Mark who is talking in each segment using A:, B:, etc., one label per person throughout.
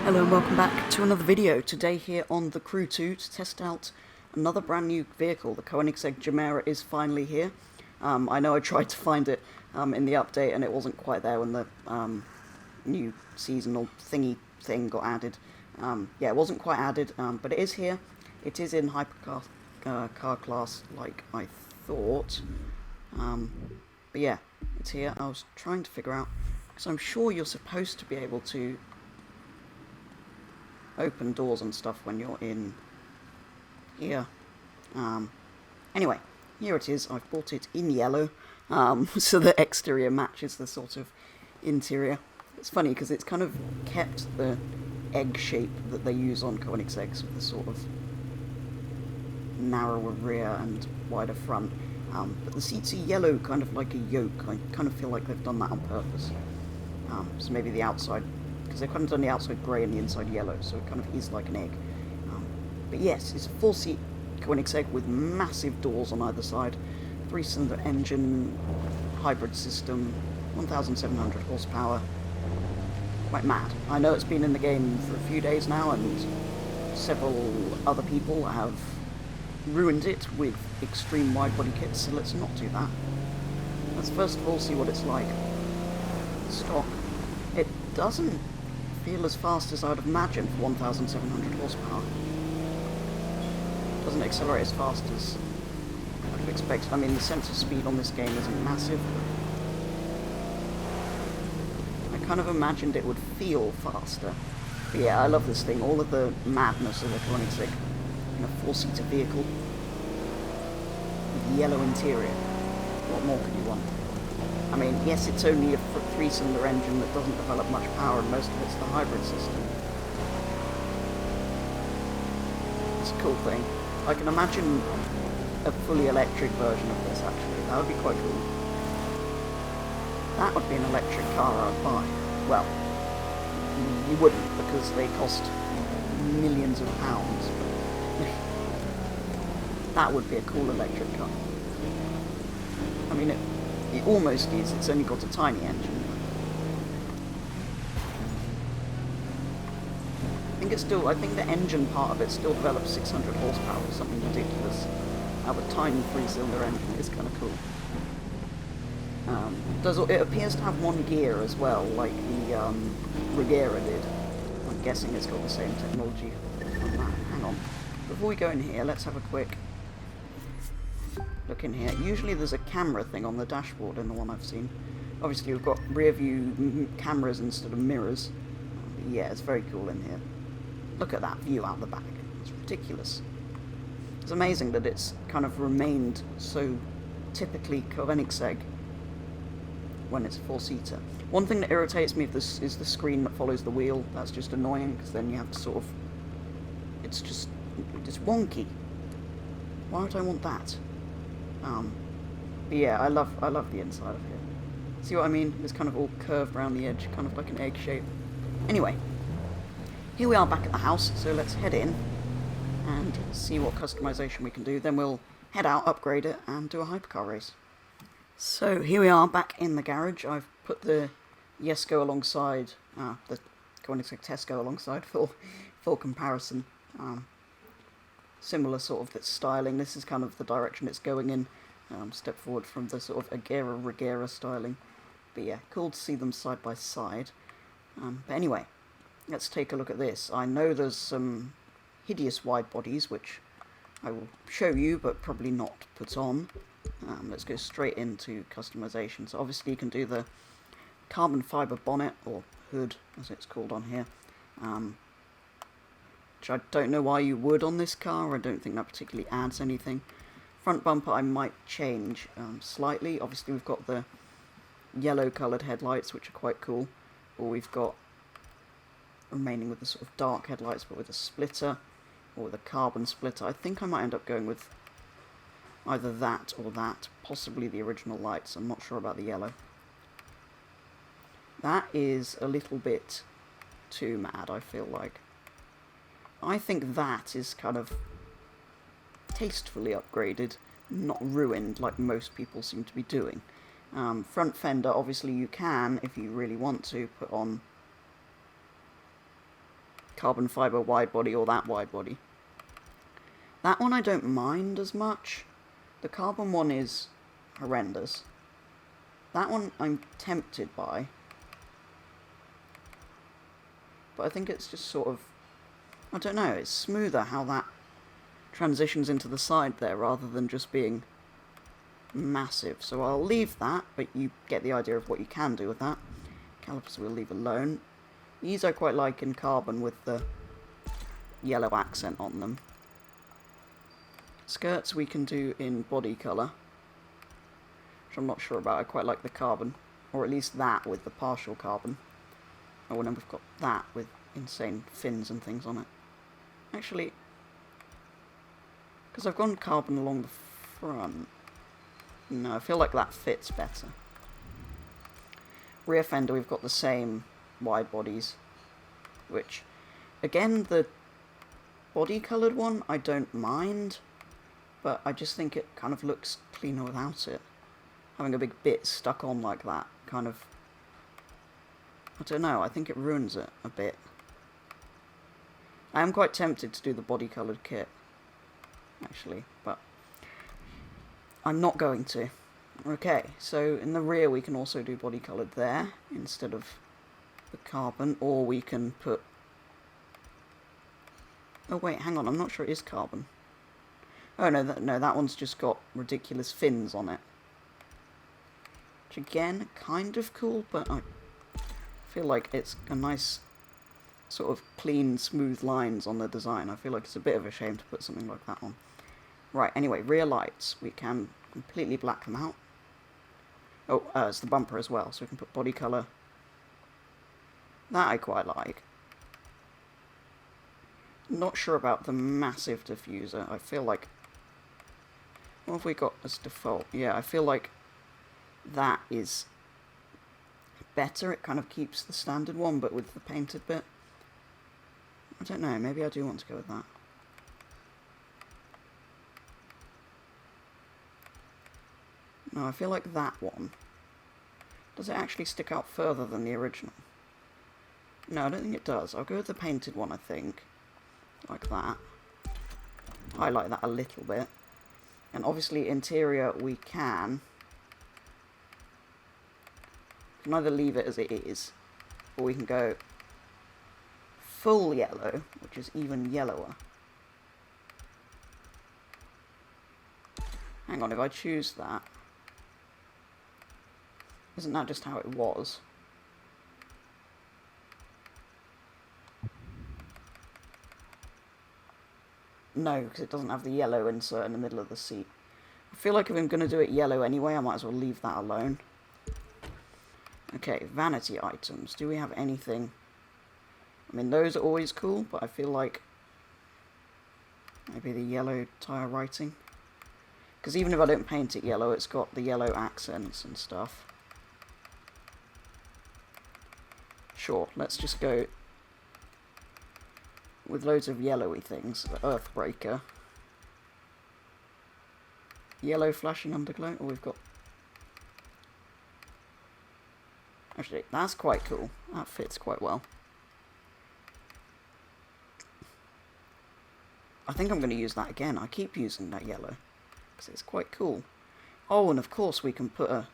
A: Hello and welcome back to another video. Today here on the Crew 2 to test out another brand new vehicle. The Koenigsegg Gemera is finally here. I know I tried to find it in the update and it wasn't quite there when the new seasonal thing got added. Yeah, it wasn't quite added, but it is here. It is in Hypercar car class like I thought. But yeah, it's here. I was trying to figure out, because I'm sure you're supposed to be able to open doors and stuff when you're in here. Anyway, here it is. I've bought it in yellow, so the exterior matches the sort of interior. It's funny because it's kind of kept the egg shape that they use on Koenigsegg's with the sort of narrower rear and wider front. But the seats are yellow, kind of like a yolk. I kind of feel like they've done that on purpose. So maybe the outside, because they've kind of done the outside grey and the inside yellow, so it kind of is like an egg. But yes, it's a 4-seat Koenigsegg with massive doors on either side, 3-cylinder engine, hybrid system, 1,700 horsepower. Quite mad. I know it's been in the game for a few days now, and several other people have ruined it with extreme wide-body kits, so let's not do that. Let's first of all see what it's like. Stock. It doesn't feel as fast as I would imagine for 1,700 horsepower. Doesn't accelerate as fast as I would have expected. I mean, the sense of speed on this game isn't massive. I kind of imagined it would feel faster. But yeah, I love this thing. All of the madness of the Koenigsegg in a 4-seater vehicle with yellow interior. What more could you want? I mean, yes, it's only a 3-cylinder engine that doesn't develop much power, and most of it's the hybrid system. It's a cool thing. I can imagine a fully electric version of this, actually. That would be quite cool. That would be an electric car I'd buy. Well, you wouldn't, because they cost millions of pounds. That would be a cool electric car. I mean, it almost is. It's only got a tiny engine. I think the engine part of it still develops 600 horsepower or something ridiculous. Now the tiny 3-cylinder engine is kind of cool. It appears to have one gear as well, like the Regera did. I'm guessing it's got the same technology on that. Hang on. Before we go in here, let's have a quick look in here. Usually there's a camera thing on the dashboard in the one I've seen. Obviously we've got rear view cameras instead of mirrors. But yeah, it's very cool in here. Look at that view out the back. It's ridiculous. It's amazing that it's kind of remained so typically Koenigsegg when it's a 4-seater. One thing that irritates me is the screen that follows the wheel. That's just annoying, because then you have to sort of... It's wonky. Why would I want that? But yeah, I love the inside of here. See what I mean? It's kind of all curved around the edge, kind of like an egg shape. Anyway, here we are back at the house, so let's head in and see what customization we can do. Then we'll head out, upgrade it, and do a hypercar race. So here we are back in the garage. I've put the Jesko alongside, the Koenigsegg Tesco alongside for comparison. Similar sort of styling. This is kind of the direction it's going in. Step forward from the sort of Regera styling. But yeah, cool to see them side by side. But anyway, let's take a look at this. I know there's some hideous wide bodies, which I will show you, but probably not put on. Let's go straight into customization. So obviously you can do the carbon fibre bonnet, or hood as it's called on here. Which I don't know why you would on this car. I don't think that particularly adds anything. Front bumper I might change slightly. Obviously we've got the yellow coloured headlights, which are quite cool. Or we've got, remaining with the sort of dark headlights, but with a splitter, or with a carbon splitter. I think I might end up going with either that or that, possibly the original lights. I'm not sure about the yellow. That is a little bit too mad, I feel like. I think that is kind of tastefully upgraded, not ruined like most people seem to be doing. Front fender, obviously you can, if you really want to, put on carbon fibre wide body or that wide body. That one I don't mind as much. The carbon one is horrendous. That one I'm tempted by. But I think it's just sort of, I don't know, it's smoother how that transitions into the side there rather than just being massive. So I'll leave that, but you get the idea of what you can do with that. Calipers we'll leave alone. These I quite like in carbon with the yellow accent on them. Skirts we can do in body colour, which I'm not sure about. I quite like the carbon, or at least that with the partial carbon. Oh, and then we've got that with insane fins and things on it. Actually, because I've gone carbon along the front, no, I feel like that fits better. Rear fender, we've got the same wide bodies, which, again, the body coloured one I don't mind, but I just think it kind of looks cleaner without it. Having a big bit stuck on like that, kind of, I don't know, I think it ruins it a bit. I am quite tempted to do the body coloured kit, actually, but I'm not going to. Okay, so in the rear we can also do body coloured there, instead of the carbon, or we can put... Oh wait, hang on, I'm not sure it is carbon. Oh no, that one's just got ridiculous fins on it. Which again, kind of cool, but I feel like it's a nice sort of clean, smooth lines on the design. I feel like it's a bit of a shame to put something like that on. Right, anyway, rear lights. We can completely black them out. Oh, it's the bumper as well, so we can put body colour. That I quite like. Not sure about the massive diffuser. I feel like... What have we got as default? Yeah, I feel like that is better. It kind of keeps the standard one, but with the painted bit. I don't know, maybe I do want to go with that. No, I feel like that one. Does it actually stick out further than the original? No, I don't think it does. I'll go with the painted one, I think. Like that. Highlight that a little bit. And obviously interior we can either leave it as it is, or we can go full yellow, which is even yellower. Hang on, if I choose that, isn't that just how it was? No, because it doesn't have the yellow insert in the middle of the seat. I feel like if I'm going to do it yellow anyway, I might as well leave that alone. Okay, vanity items. Do we have anything? I mean, those are always cool, but I feel like maybe the yellow tyre writing. Because even if I don't paint it yellow, it's got the yellow accents and stuff. Sure, let's just go with loads of yellowy things. The Earthbreaker. Yellow flashing underglow. Oh, we've got... Actually, that's quite cool. That fits quite well. I think I'm going to use that again. I keep using that yellow because it's quite cool. Oh, and of course we can put a...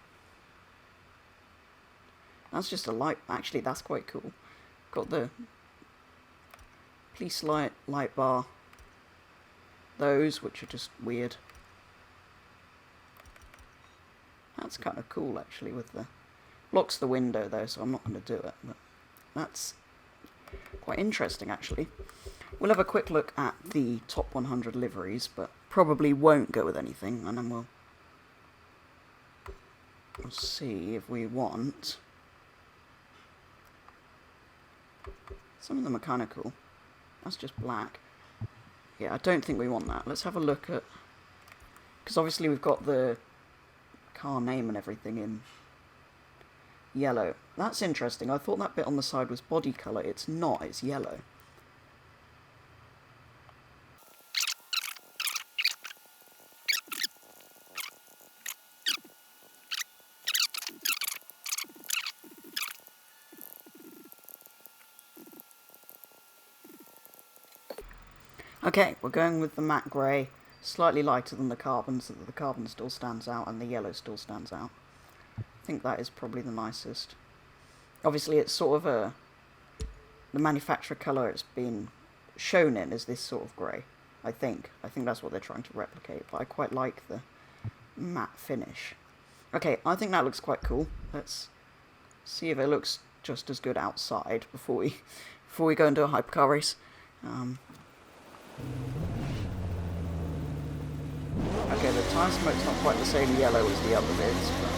A: That's just a light... Actually, that's quite cool. Got the police light bar. Those, which are just weird. That's kind of cool, actually, with the... Blocks the window, though, so I'm not going to do it. But that's quite interesting, actually. We'll have a quick look at the top 100 liveries, but probably won't go with anything, and then we'll see if we want... Some of them are kind of cool. That's just black. Yeah, I don't think we want that. Let's have a look at... Because obviously we've got the car name and everything in yellow. That's interesting. I thought that bit on the side was body colour. It's not. It's yellow. Okay, we're going with the matte grey, slightly lighter than the carbon, so that the carbon still stands out and the yellow still stands out. I think that is probably the nicest. Obviously it's sort of the manufacturer colour it's been shown in is this sort of grey, I think. I think that's what they're trying to replicate, but I quite like the matte finish. Okay, I think that looks quite cool. Let's see if it looks just as good outside before we go and do a hypercar race. Okay, the tyre smoke's not quite the same yellow as the other bits, but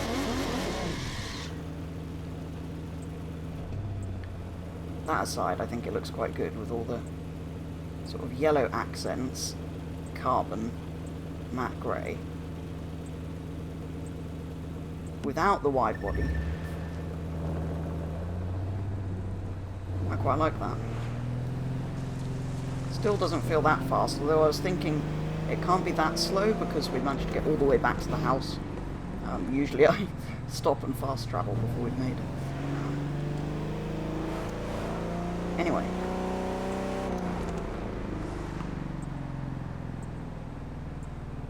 A: that aside, I think it looks quite good with all the sort of yellow accents, carbon, matte grey, without the wide body. I quite like that. Still doesn't feel that fast, although I was thinking it can't be that slow because we managed to get all the way back to the house. Usually I stop and fast travel before we've made it. Anyway.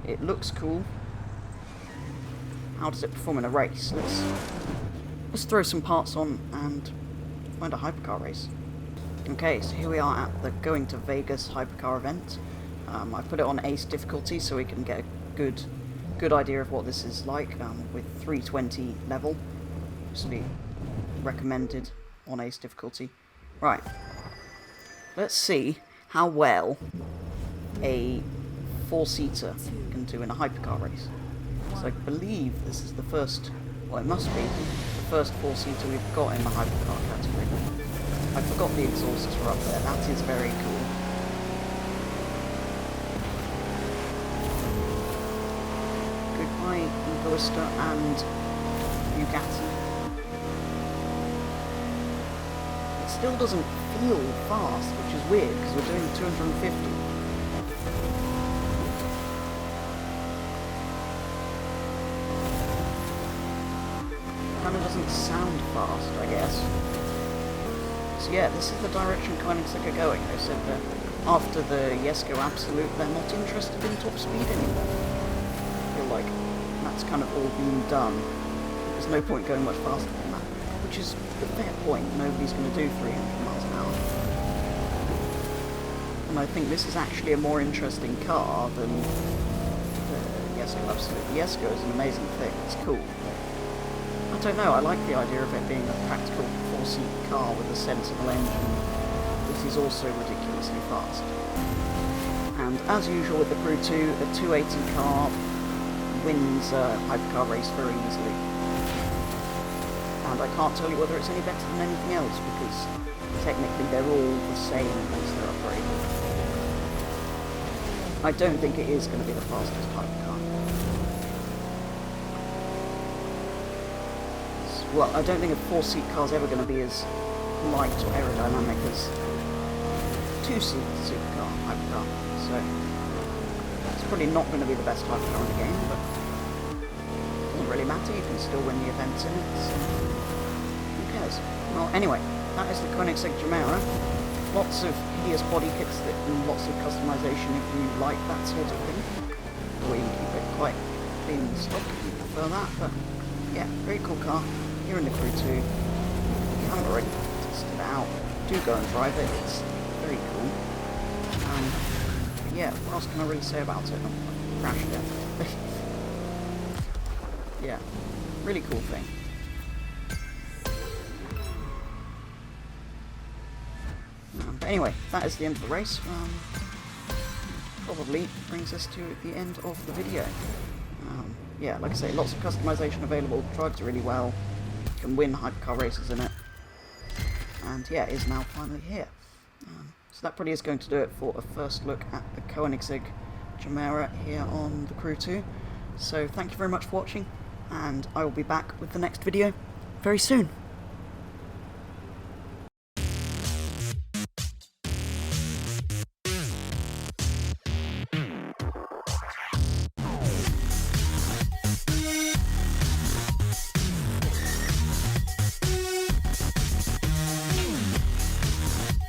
A: It looks cool. How does it perform in a race? Let's throw some parts on and find a hypercar race. Okay, so here we are at the Going to Vegas hypercar event. I put it on Ace difficulty so we can get a good idea of what this is like with 320 level. Obviously recommended on Ace difficulty. Right, let's see how well a four-seater can do in a hypercar race. So I believe this is the first, well it must be, the first four-seater we've got in the hypercar category. I forgot the exhausts were up there, that is very cool. Goodbye Egoista and Bugatti. It still doesn't feel fast, which is weird because we're doing 250. Kind of doesn't sound fast, I guess. So yeah, this is the direction Koenigsegg are going. They said that after the Jesko Absolute, they're not interested in top speed anymore. I feel like that's kind of all been done. There's no point going much faster than that, which is a fair point. Nobody's going to do 300 miles an hour. And I think this is actually a more interesting car than the Jesko Absolute. The Jesko is an amazing thing. It's cool. I don't know, I like the idea of it being a practical four-seat car with a sensible engine. This is also ridiculously fast. And as usual with the Crew 2, a 280 car wins a hypercar race very easily. And I can't tell you whether it's any better than anything else, because technically they're all the same once they're upgraded. I don't think it is going to be the fastest hypercar. Well, I don't think a four-seat car's ever going to be as light or aerodynamic as two-seat supercar, hypercar. So it's probably not going to be the best hypercar in the game, but it doesn't really matter. You can still win the events in it. So who cares? Well, anyway, that is the Koenigsegg Gemera. Lots of hideous body kits and lots of customization if you like that sort of thing. Or you can keep it quite clean and stock if you prefer that. But yeah, very cool car. Here in the Crew 2. If you haven't already tested it out, do go and drive it. It's very cool. Yeah, what else can I really say about it? I've crashed it. Yeah, really cool thing. But anyway, that is the end of the race. Probably brings us to the end of the video. Yeah, like I say, lots of customization available. Drives really well. You can win hypercar races in it. And yeah, it is now finally here. So that probably is going to do it for a first look at the Koenigsegg Gemera here on the Crew 2. So thank you very much for watching, and I will be back with the next video very soon.